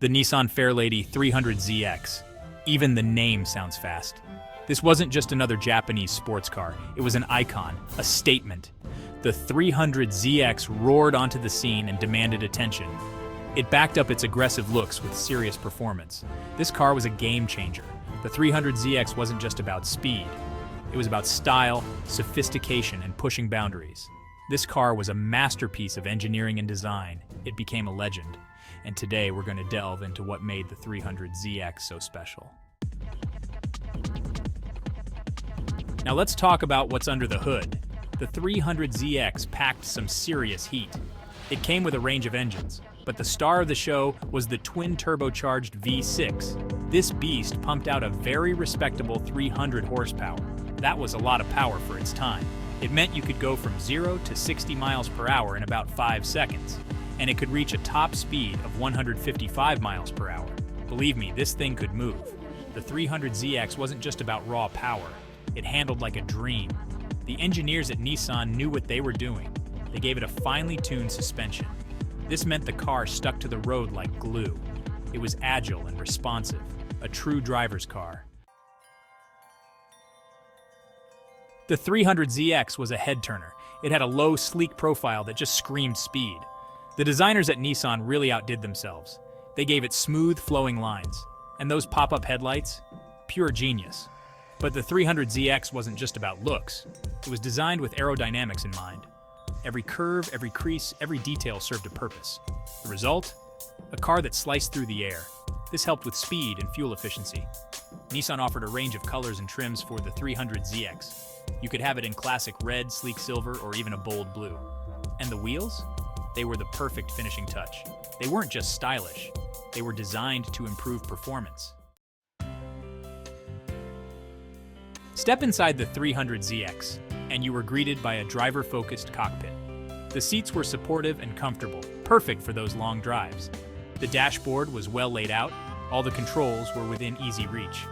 The Nissan Fairlady 300ZX. Even the name sounds fast. This wasn't just another Japanese sports car, it was an icon, a statement. The 300ZX roared onto the scene and demanded attention. It backed up its aggressive looks with serious performance. This car was a game changer. The 300ZX wasn't just about speed. It was about style, sophistication, and pushing boundaries. This car was a masterpiece of engineering and design. It became a legend. And today we're going to delve into what made the 300ZX so special. Now let's talk about what's under the hood. The 300ZX packed some serious heat. It came with a range of engines, but the star of the show was the twin-turbocharged V6. This beast pumped out a very respectable 300 horsepower. That was a lot of power for its time. It meant you could go from 0 to 60 miles per hour in about 5 seconds, and it could reach a top speed of 155 miles per hour. Believe me, this thing could move. The 300ZX wasn't just about raw power. It handled like a dream. The engineers at Nissan knew what they were doing. They gave it a finely tuned suspension. This meant the car stuck to the road like glue. It was agile and responsive, a true driver's car. The 300ZX was a head-turner. It had a low, sleek profile that just screamed speed. The designers at Nissan really outdid themselves. They gave it smooth, flowing lines. And those pop-up headlights? Pure genius. But the 300ZX wasn't just about looks. It was designed with aerodynamics in mind. Every curve, every crease, every detail served a purpose. The result? A car that sliced through the air. This helped with speed and fuel efficiency. Nissan offered a range of colors and trims for the 300ZX. You could have it in classic red, sleek silver, or even a bold blue. And the wheels? They were the perfect finishing touch. They weren't just stylish. They were designed to improve performance. Step inside the 300ZX, and you were greeted by a driver-focused cockpit. The seats were supportive and comfortable, perfect for those long drives. The dashboard was well laid out. All the controls were within easy reach.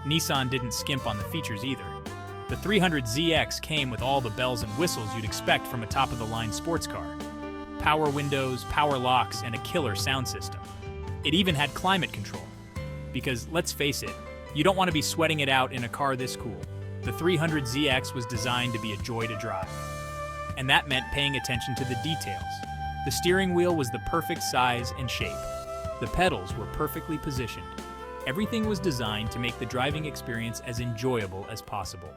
Nissan didn't skimp on the features either. The 300ZX came with all the bells and whistles you'd expect from a top-of-the-line sports car. Power windows, power locks, and a killer sound system. It even had climate control. Because, let's face it, you don't want to be sweating it out in a car this cool. The 300ZX was designed to be a joy to drive. And that meant paying attention to the details. The steering wheel was the perfect size and shape. The pedals were perfectly positioned. Everything was designed to make the driving experience as enjoyable as possible.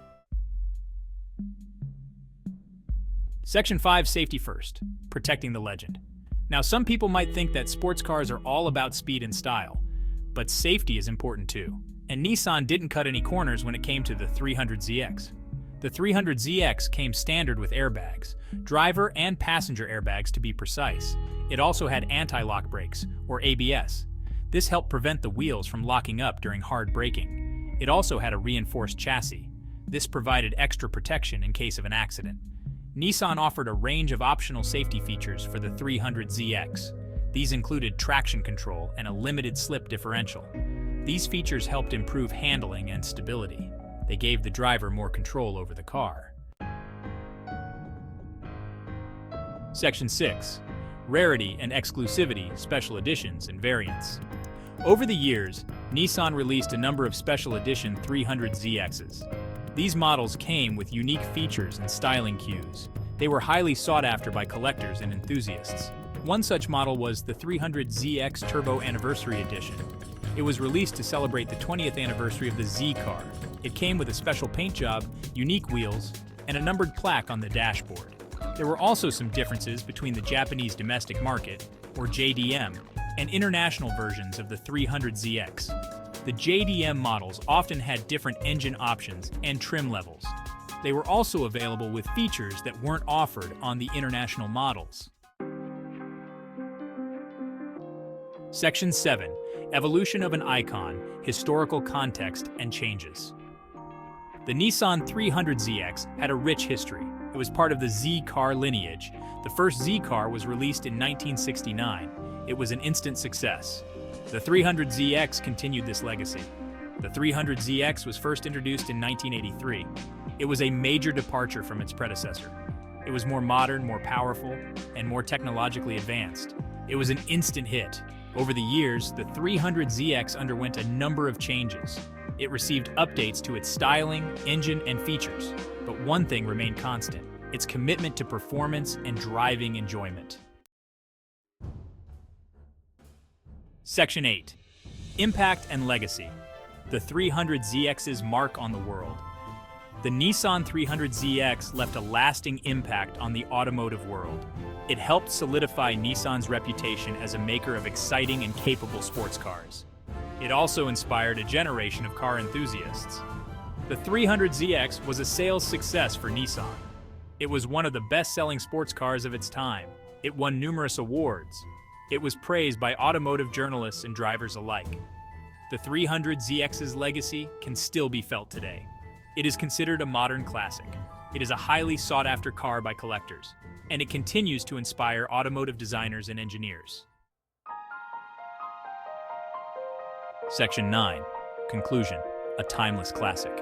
Section 5, Safety First, protecting the legend. Now, some people might think that sports cars are all about speed and style, but safety is important too. And Nissan didn't cut any corners when it came to the 300ZX. The 300ZX came standard with airbags, driver and passenger airbags to be precise. It also had anti-lock brakes, or ABS. This helped prevent the wheels from locking up during hard braking. It also had a reinforced chassis. This provided extra protection in case of an accident. Nissan offered a range of optional safety features for the 300ZX. These included traction control and a limited slip differential. These features helped improve handling and stability. They gave the driver more control over the car. Section 6. Rarity and exclusivity, special editions, and variants. Over the years, Nissan released a number of special edition 300ZXs. These models came with unique features and styling cues. They were highly sought after by collectors and enthusiasts. One such model was the 300ZX Turbo Anniversary Edition. It was released to celebrate the 20th anniversary of the Z car. It came with a special paint job, unique wheels, and a numbered plaque on the dashboard. There were also some differences between the Japanese domestic market, or JDM, and international versions of the 300ZX. The JDM models often had different engine options and trim levels. They were also available with features that weren't offered on the international models. Section 7. Evolution of an icon, historical context, and changes. The Nissan 300ZX had a rich history. It was part of the Z car lineage. The first Z car was released in 1969. It was an instant success. The 300ZX continued this legacy. The 300ZX was first introduced in 1983. It was a major departure from its predecessor. It was more modern, more powerful, and more technologically advanced. It was an instant hit. Over the years, the 300ZX underwent a number of changes. It received updates to its styling, engine, and features. But one thing remained constant: its commitment to performance and driving enjoyment. Section 8. Impact and Legacy. The 300ZX's mark on the world. The Nissan 300ZX left a lasting impact on the automotive world. It helped solidify Nissan's reputation as a maker of exciting and capable sports cars. It also inspired a generation of car enthusiasts. The 300ZX was a sales success for Nissan. It was one of the best-selling sports cars of its time. It won numerous awards. It was praised by automotive journalists and drivers alike. The 300ZX's legacy can still be felt today. It is considered a modern classic. It is a highly sought-after car by collectors, and it continues to inspire automotive designers and engineers. Section 9. Conclusion. A timeless classic.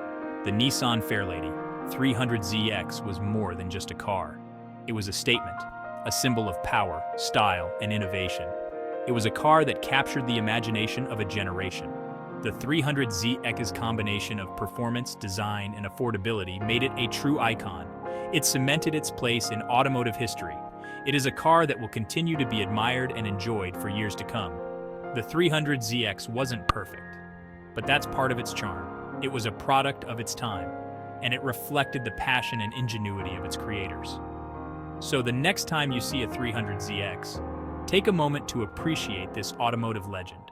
The Nissan Fairlady 300ZX was more than just a car. It was a statement, a symbol of power, style, and innovation. It was a car that captured the imagination of a generation. The 300ZX's combination of performance, design, and affordability made it a true icon. It cemented its place in automotive history. It is a car that will continue to be admired and enjoyed for years to come. The 300ZX wasn't perfect, but that's part of its charm. It was a product of its time, and it reflected the passion and ingenuity of its creators. So the next time you see a 300ZX, take a moment to appreciate this automotive legend.